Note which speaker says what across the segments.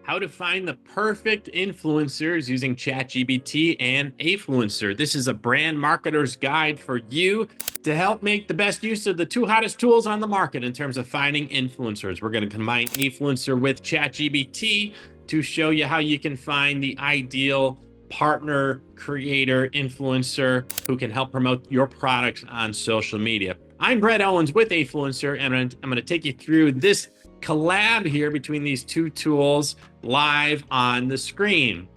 Speaker 1: how to find the perfect influencers using ChatGPT and Afluencer. This is a brand marketer's guide for you to help make the best use of the two hottest tools on the market in terms of finding influencers. We're going to combine Afluencer with ChatGPT to show you how you can find the ideal partner, creator, influencer who can help promote your products on social media. I'm Brett Owens with Afluencer, and I'm going to take you through this collab here between these two tools live on the screen.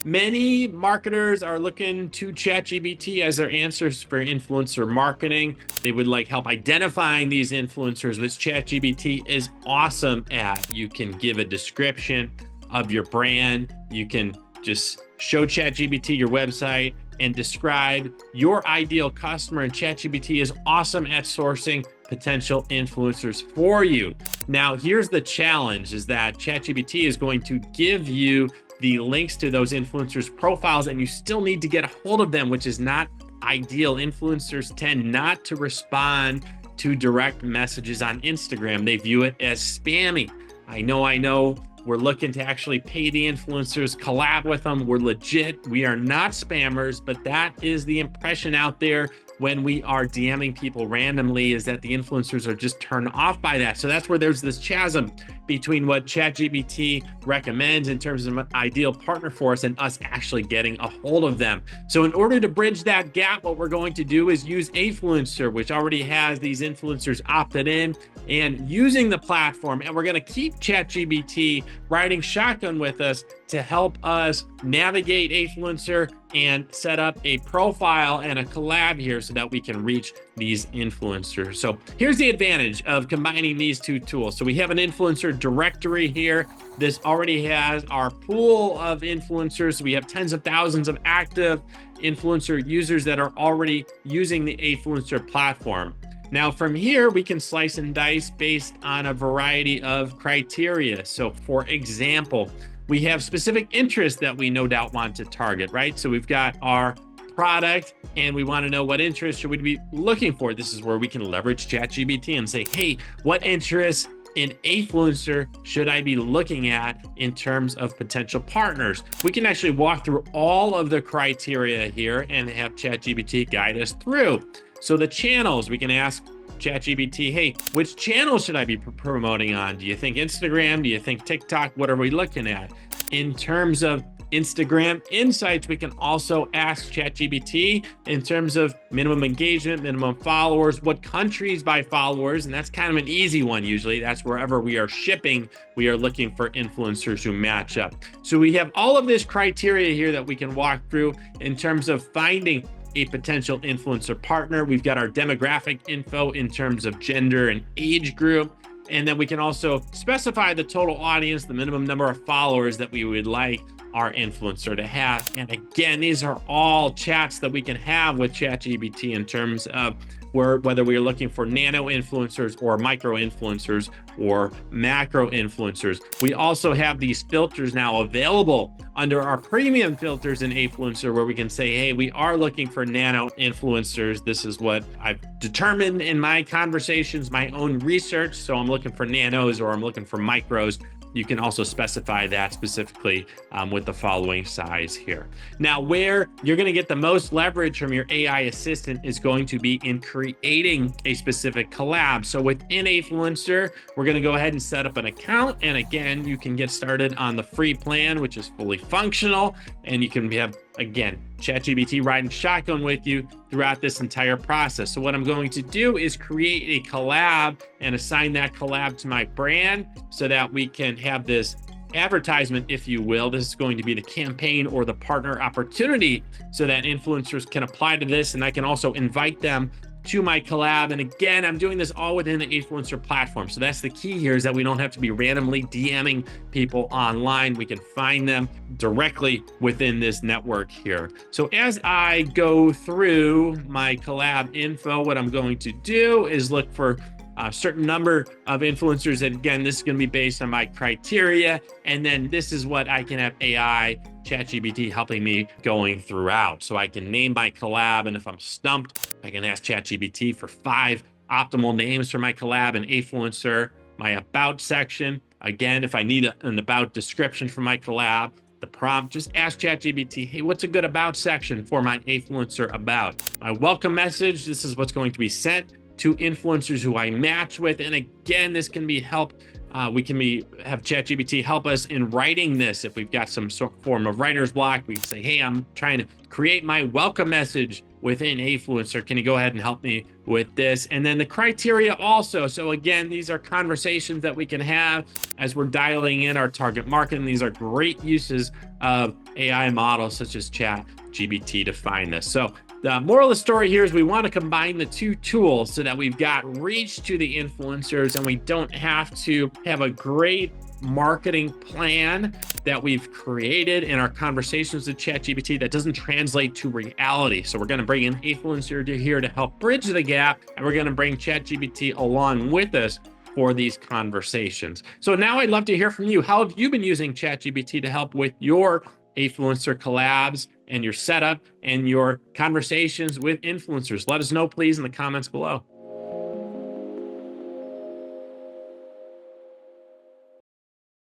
Speaker 1: Many marketers are looking to ChatGPT as their answers for influencer marketing. They would like help identifying these influencers, which ChatGPT is awesome at. You can give a description of your brand. You can just show ChatGPT your website and describe your ideal customer, and ChatGPT is awesome at sourcing potential influencers for you. Now, here's the challenge, is that ChatGPT is going to give you the links to those influencers' profiles, and you still need to get a hold of them, which is not ideal. Influencers tend not to respond to direct messages on Instagram. They view it as spammy. I know. We're looking to actually pay the influencers, collab with them. We're legit. We are not spammers, but that is the impression out there when we are DMing people randomly, is that the influencers are just turned off by that. So that's where there's this chasm between what ChatGPT recommends in terms of an ideal partner for us and us actually getting a hold of them. So in order to bridge that gap, what we're going to do is use Afluencer, which already has these influencers opted in and using the platform. And we're going to keep ChatGPT riding shotgun with us to help us navigate Afluencer and set up a profile and a collab here so that we can reach these influencers. So here's the advantage of combining these two tools. So we have an influencer directory here. This already has our pool of influencers. We have tens of thousands of active influencer users that are already using the Afluencer platform. Now from here, we can slice and dice based on a variety of criteria. So for example, we have specific interests that we no doubt want to target, right? So we've got our product and we want to know what interests should we be looking for. This is where we can leverage ChatGPT and say, hey, what interests in Afluencer should I be looking at in terms of potential partners? We can actually walk through all of the criteria here and have ChatGPT guide us through. So the channels, we can ask ChatGPT, hey, which channel should I be promoting on? Do you think Instagram? Do you think TikTok? What are we looking at? In terms of Instagram insights, we can also ask ChatGPT in terms of minimum engagement, minimum followers, what countries by followers, and that's kind of an easy one usually. That's wherever we are shipping, we are looking for influencers who match up. So we have all of this criteria here that we can walk through in terms of finding a potential influencer partner. We've got our demographic info in terms of gender and age group. And then we can also specify the total audience, the minimum number of followers that we would like our influencer to have. And again, these are all chats that we can have with ChatGPT in terms of whether we are looking for nano influencers or micro influencers or macro influencers. We also have these filters now available under our premium filters in Afluencer, where we can say, hey, we are looking for nano influencers. This is what I've determined in my conversations, my own research. So I'm looking for nanos or I'm looking for micros. You can also specify that specifically with the following size here. Now, where you're going to get the most leverage from your AI assistant is going to be in creating a specific collab. So within Afluencer, we're going to go ahead and set up an account. And again, you can get started on the free plan, which is fully functional. And you can have, again, ChatGPT riding shotgun with you throughout this entire process. So what I'm going to do is create a collab and assign that collab to my brand so that we can have this advertisement, if you will. This is going to be the campaign or the partner opportunity so that influencers can apply to this, and I can also invite them to my collab. And again, I'm doing this all within the Afluencer platform. So that's the key here, is that we don't have to be randomly DMing people online. We can find them directly within this network here. So as I go through my collab info, what I'm going to do is look for a certain number of influencers. And again, this is going to be based on my criteria. And then this is what I can have AI ChatGPT helping me going throughout. So I can name my collab, and if I'm stumped, I can ask ChatGPT for 5 optimal names for my collab and Afluencer. My about section, Again, if I need an about description for my collab, the prompt, just ask ChatGPT, hey, what's a good about section for my influencer about? My welcome message, this is what's going to be sent to influencers who I match with. And again, this can be helped. We can have ChatGPT help us in writing this. If we've got some form of writer's block, we can say, hey, I'm trying to create my welcome message within Afluencer. Can you go ahead and help me with this? And then the criteria also. So again, these are conversations that we can have as we're dialing in our target market. And these are great uses of AI models such as ChatGPT to find this. So the moral of the story here is we want to combine the two tools so that we've got reach to the influencers and we don't have to have a great marketing plan that we've created in our conversations with ChatGPT that doesn't translate to reality. So we're going to bring in Afluencer here to help bridge the gap, and we're going to bring ChatGPT along with us for these conversations. So now I'd love to hear from you. How have you been using ChatGPT to help with your Afluencer collabs and your setup and your conversations with influencers? Let us know, please, in the comments below.